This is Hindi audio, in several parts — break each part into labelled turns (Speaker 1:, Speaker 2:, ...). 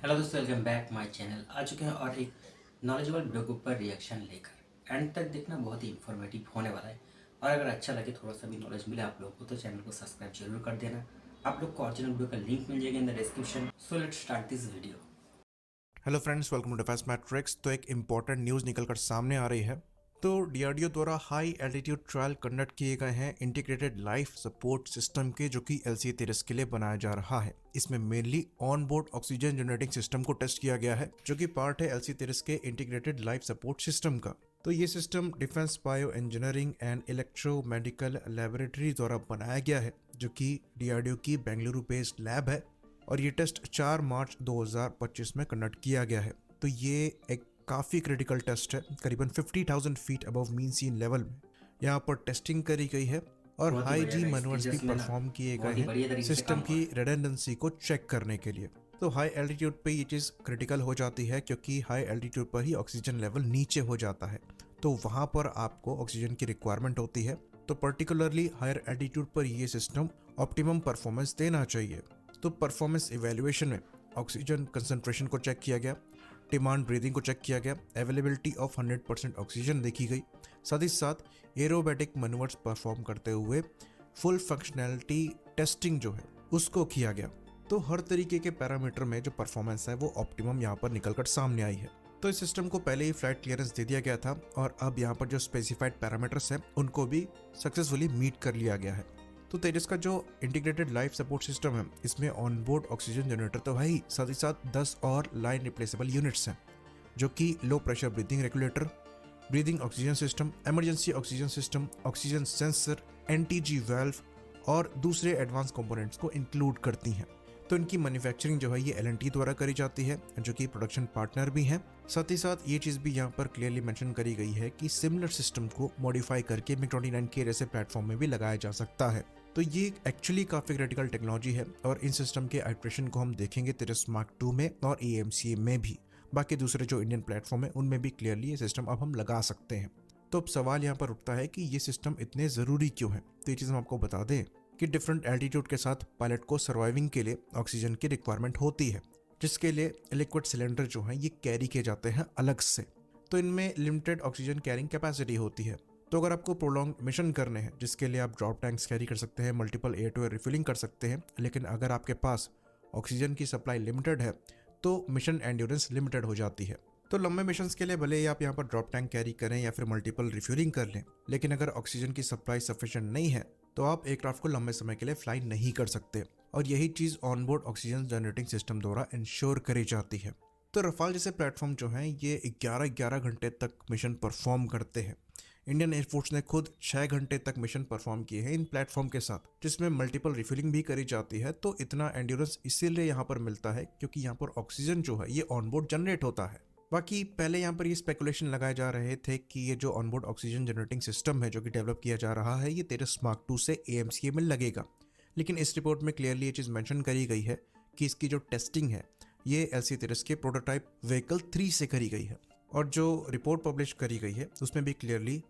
Speaker 1: हेलो दोस्तों, वेलकम बैक माय चैनल। आ चुके हैं और एक नॉलेजेबल वीडियो के ऊपर रिएक्शन लेकर। एंड तक देखना, बहुत ही इन्फॉर्मेटिव होने वाला है। और अगर अच्छा लगे, थोड़ा सा भी नॉलेज मिले आप लोग को, तो चैनल को सब्सक्राइब जरूर कर देना। आप लोग को ओरिजिनल वीडियो का लिंक मिल जाएगा in the description. So let's start this video.
Speaker 2: Hello friends, welcome to defence matrix. तो एक इम्पॉर्टेंट न्यूज़ निकलकर सामने आ रही है। तो डीआरडीओ द्वारा हाई एल्टीट्यूड ट्रायल कंडक्ट किए गए हैं इंटीग्रेटेड लाइफ सपोर्ट सिस्टम के, जो कि LCA-30 के लिए बनाया जा रहा है। इसमें mainly on board oxygen generating system को टेस्ट किया गया है, जो कि पार्ट है LCA-30 के इंटीग्रेटेड लाइफ सपोर्ट सिस्टम का। तो ये system defence bio engineering and electro medical laboratory द्वारा बनाया गया है, जो कि डीआरडीओ की बेंगलुरु बेस्ड लैब है। और ये टेस्ट 4 मार्च 2025 में कंडक्ट किया गया है। तो ये एक काफ़ी क्रिटिकल टेस्ट है। करीबन 50,000 फीट अबव मीन सी लेवल में यहाँ पर टेस्टिंग करी गई है और
Speaker 1: बहुत ही
Speaker 2: हाई
Speaker 1: बढ़िया
Speaker 2: जी
Speaker 1: गाइस,
Speaker 2: मैनूवर्स भी
Speaker 1: तेजस्वी ने ना
Speaker 2: परफॉर्म किए गए
Speaker 1: बहुत ही बढ़िया
Speaker 2: हैं
Speaker 1: तरीके से
Speaker 2: सिस्टम
Speaker 1: काम
Speaker 2: की
Speaker 1: किया।
Speaker 2: रिडंडेंसी को चेक करने के लिए। तो हाई एल्टीट्यूड पे ये चीज़ क्रिटिकल हो जाती है, क्योंकि हाई एल्टीट्यूड पर ही ऑक्सीजन लेवल नीचे हो जाता है, तो वहाँ पर आपको ऑक्सीजन की रिक्वायरमेंट होती है। तो पर्टिकुलरली हायर एल्टीट्यूड पर ये सिस्टम ऑप्टिमम परफॉर्मेंस देना चाहिए। तो परफॉर्मेंस इवैल्यूएशन में ऑक्सीजन कंसंट्रेशन को चेक किया गया, डिमांड ब्रीदिंग को चेक किया गया, अवेलेबिलिटी ऑफ 100% ऑक्सीजन देखी गई, साथ ही साथ एरोबैटिक मैनूवर्स परफॉर्म करते हुए फुल फंक्शनैलिटी टेस्टिंग जो है उसको किया गया। तो हर तरीके के पैरामीटर में जो परफॉर्मेंस है वो ऑप्टिमम यहाँ पर निकलकर सामने आई है। तो इस सिस्टम को पहले ही फ्लाइट क्लियरेंस दे दिया गया था और अब यहाँ पर जो स्पेसिफाइड पैरामीटर्स हैं उनको भी सक्सेसफुली मीट कर लिया गया है। तो तेजस का जो इंटीग्रेटेड लाइफ सपोर्ट सिस्टम है, इसमें ऑनबोर्ड ऑक्सीजन जनरेटर तो है ही, साथ ही साथ 10 और लाइन रिप्लेसेबल यूनिट्स हैं, जो कि low pressure breathing regulator, breathing oxygen system, emergency oxygen system, oxygen sensor, NTG valve और दूसरे एडवांस कंपोनेंट्स को इंक्लूड करती हैं। तो इनकी मैन्युफैक्चरिंग जो है ये L&T द्वारा करी जाती है, जो कि प्रोडक्शन पार्टनर भी हैं। साथ ही साथ ये चीज़ भी यहाँ पर क्लियरली मेंशन करी गई है कि सिमिलर सिस्टम को मॉडिफाई करके MiG-29 के जैसे प्लेटफॉर्म में भी लगाया जा सकता है। तो ये एक्चुअली काफ़ी क्रिटिकल टेक्नोलॉजी है और इन सिस्टम के आइट्रेशन को हम देखेंगे तेजस मार्क 2 में और AMCA में भी। बाकी दूसरे जो इंडियन प्लेटफॉर्म है उनमें भी क्लियरली ये सिस्टम अब हम लगा सकते हैं। तो अब सवाल यहाँ पर उठता है कि ये सिस्टम इतने ज़रूरी क्यों है। तो ये चीज़ हम आपको बता दें कि डिफरेंट एल्टीट्यूड के साथ पायलट को सर्वाइविंग के लिए ऑक्सीजन की रिक्वायरमेंट होती है, जिसके लिए लिक्विड सिलेंडर जो है ये कैरी किए जाते हैं अलग से। तो इनमें लिमिटेड ऑक्सीजन कैरिंग कैपेसिटी होती है। तो अगर आपको प्रोलॉन्ग मिशन करने हैं, जिसके लिए आप ड्रॉप टैंक्स कैरी कर सकते हैं, multiple air to air refilling कर सकते हैं, लेकिन अगर आपके पास ऑक्सीजन की सप्लाई लिमिटेड है तो मिशन एंड्योरेंस लिमिटेड हो जाती है। तो लंबे मिशंस के लिए भले ही आप यहाँ पर ड्रॉप टैंक कैरी करें या फिर मल्टीपल रिफ्यूलिंग कर लें, लेकिन अगर ऑक्सीजन की सप्लाई सफिशिएंट नहीं है तो आप एयरक्राफ्ट को लंबे समय के लिए फ्लाई नहीं कर सकते। और यही चीज़ ऑनबोर्ड ऑक्सीजन जनरेटिंग सिस्टम द्वारा इंश्योर करी जाती है। तो रफाल जैसे प्लेटफॉर्म जो हैं ये 11 घंटे तक मिशन परफॉर्म करते हैं। इंडियन एयरफोर्स ने खुद 6 घंटे तक मिशन परफॉर्म किए हैं इन प्लेटफॉर्म के साथ, जिसमें मल्टीपल रिफिलिंग भी करी जाती है। तो इतना एंड्योरेंस इसीलिए यहाँ पर मिलता है क्योंकि यहाँ पर ऑक्सीजन जो है ये ऑनबोर्ड जनरेट होता है। बाकी पहले यहाँ पर ये स्पेकुलेशन लगाए जा रहे थे कि ये जो ऑनबोर्ड ऑक्सीजन जनरेटिंग सिस्टम है जो कि डेवलप किया जा रहा है, ये तेजस मार्क 2 से AMCA में लगेगा। लेकिन इस रिपोर्ट में क्लियरली ये चीज़ मेंशन करी गई है कि इसकी जो टेस्टिंग है ये LCA-30 के प्रोटोटाइप व्हीकल 3 से करी गई है। और जो रिपोर्ट पब्लिश करी गई है उसमें भी clearly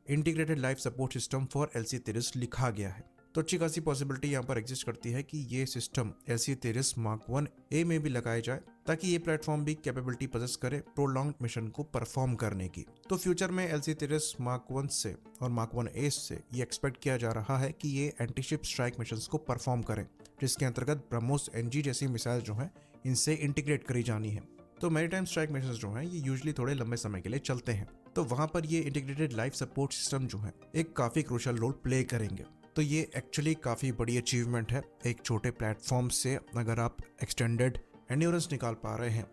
Speaker 2: integrated life support system for LCA-30 लिखा गया है। तो अच्छी खासी पॉसिबिलिटी यहाँ पर एग्जिस्ट करती है कि ये सिस्टम LCA-30 मार्क 1A में भी लगाया जाए, ताकि ये प्लेटफॉर्म भी कैपेबिलिटी पोजेस करे प्रोलॉन्ग मिशन को परफॉर्म करने की। तो फ्यूचर में LCA-30 मार्क 1 से और मार्क 1A से ये एक्सपेक्ट किया जा रहा है कि ये एंटीशिप स्ट्राइक मिशन को परफॉर्म करें, जिसके अंतर्गत ब्रह्मोस NG जैसी मिसाइल जो है इनसे इंटीग्रेट करी जानी है। तो मैरीटाइम स्ट्राइक मिशन जो हैं ये यूजुअली थोड़े लंबे समय के लिए चलते हैं, तो वहां पर ये इंटीग्रेटेड लाइफ सपोर्ट सिस्टम जो है एक काफी क्रूशियल रोल प्ले करेंगे। तो ये एक्चुअली काफी बड़ी अचीवमेंट है। एक छोटे प्लेटफॉर्म से अगर आप एक्सटेंडेड एंड्योरेंस निकाल पा रहे हैं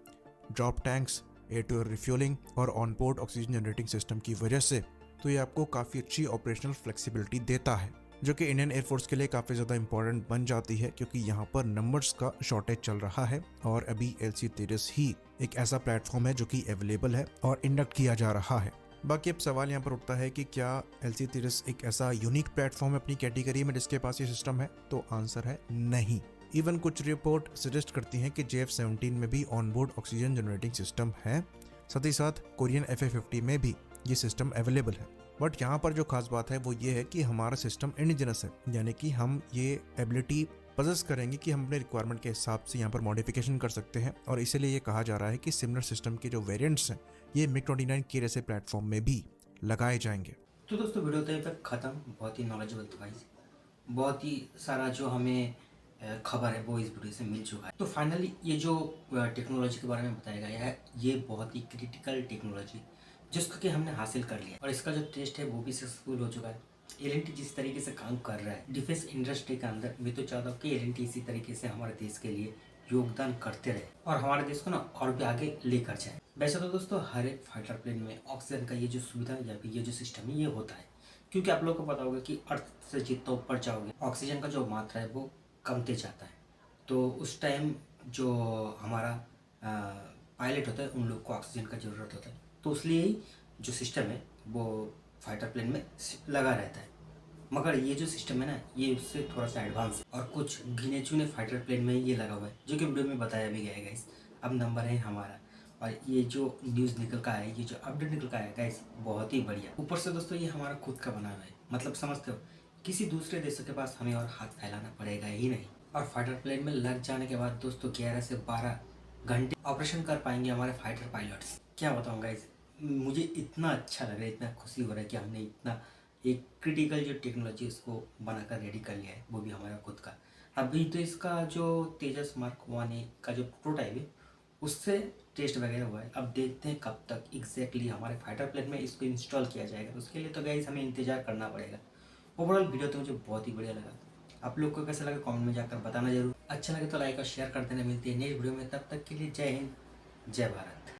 Speaker 2: drop tanks, air to air refuelling और ऑनबोर्ड ऑक्सीजन जनरेटिंग सिस्टम की वजह से, तो ये आपको काफी अच्छी ऑपरेशनल फ्लेक्सिबिलिटी देता है, जो कि इंडियन एयरफोर्स के लिए काफ़ी ज़्यादा इंपॉर्टेंट बन जाती है, क्योंकि यहाँ पर नंबर्स का शॉर्टेज चल रहा है और अभी LCA-30 ही एक ऐसा प्लेटफॉर्म है जो कि अवेलेबल है और इंडक्ट किया जा रहा है। बाकी अब सवाल यहाँ पर उठता है कि क्या LCA-30 एक ऐसा यूनिक प्लेटफॉर्म है अपनी कैटेगरी में जिसके पास ये सिस्टम है, तो आंसर है नहीं। इवन कुछ रिपोर्ट सजेस्ट करती हैं कि JF-17 में भी ऑनबोर्ड ऑक्सीजन जनरेटिंग सिस्टम है, साथ ही साथ कोरियन FA-50 में भी ये सिस्टम अवेलेबल है। बट यहाँ पर जो खास बात है वो ये है कि हमारा सिस्टम इंडिजिनस है, यानी कि हम ये एबिलिटी पजेस करेंगे कि हम अपने रिक्वायरमेंट के हिसाब से यहाँ पर मॉडिफिकेशन कर सकते हैं, और इसीलिए ये कहा जा रहा है कि सिमिलर सिस्टम के जो वेरिएंट्स हैं ये MiG-29 के जैसे प्लेटफॉर्म में भी लगाए जाएंगे।
Speaker 1: तो दोस्तों वीडियो तो यहाँ तक ख़त्म। बहुत ही नॉलेजेबल था गाइस, बहुत ही सारा जो हमें खबर है वो इस वीडियो से मिल चुका है। तो फाइनली ये जो टेक्नोलॉजी के बारे में बताया गया है ये बहुत ही क्रिटिकल टेक्नोलॉजी जिसको कि हमने हासिल कर लिया और इसका जो टेस्ट है वो भी सक्सेसफुल हो चुका है। एल जिस तरीके से काम कर रहा है डिफेंस इंडस्ट्री के अंदर, मैं तो चाहता हूँ कि एल इसी तरीके से हमारे देश के लिए योगदान करते रहे और हमारे देश को ना और भी आगे लेकर जाए। वैसे तो दोस्तों हर एक फाइटर प्लेन में ऑक्सीजन का ये जो सुविधा या फिर ये जो सिस्टम है ये होता है, क्योंकि आप लोगों को पता होगा कि अर्थ से जितना ऊपर जाओगे ऑक्सीजन का जो मात्रा है वो कमते जाता है। तो उस टाइम जो हमारा पायलट होता है उन लोग को ऑक्सीजन का ज़रूरत होता है, तो इसलिए ही जो सिस्टम है वो फाइटर प्लेन में लगा रहता है। मगर ये जो सिस्टम है ना ये उससे थोड़ा सा एडवांस है और कुछ गिने चुने फाइटर प्लेन में ये लगा हुआ है जो कि वीडियो में बताया भी गया है गाइस। अब नंबर है हमारा और ये जो न्यूज़ निकल का है, ये जो अपडेट निकल का है गाइस बहुत ही बढ़िया। ऊपर से दोस्तों ये हमारा खुद का बना हुआ है, मतलब समझते हो किसी दूसरे देशों के पास हमें और हाथ फैलाना पड़ेगा ही नहीं। और फाइटर प्लेन में लग जाने के बाद दोस्तों 11 से 12 घंटे ऑपरेशन कर पाएंगे हमारे फाइटर पायलट्स। क्या बताऊँ गाइस, मुझे इतना अच्छा लग रहा है, इतना खुशी हो रहा है कि हमने इतना एक क्रिटिकल जो टेक्नोलॉजी उसको बनाकर रेडी कर लिया है, वो भी हमारा खुद का। अभी तो इसका जो तेजस मार्क 1 का जो प्रोटोटाइप है उससे टेस्ट वगैरह हुआ है। अब देखते हैं कब तक एग्जैक्टली हमारे फाइटर प्लेन में इसको इंस्टॉल किया जाएगा, उसके लिए तो गाइस हमें इंतजार करना पड़ेगा। ओवरऑल वीडियो तो मुझे बहुत ही बढ़िया लगा। आप लोग को कैसा लगा कमेंट में जाकर बताना जरूर। अच्छा लगे तो लाइक और शेयर कर देना। मिलती है नेक्स्ट वीडियो में, तब तक के लिए जय हिंद जय भारत।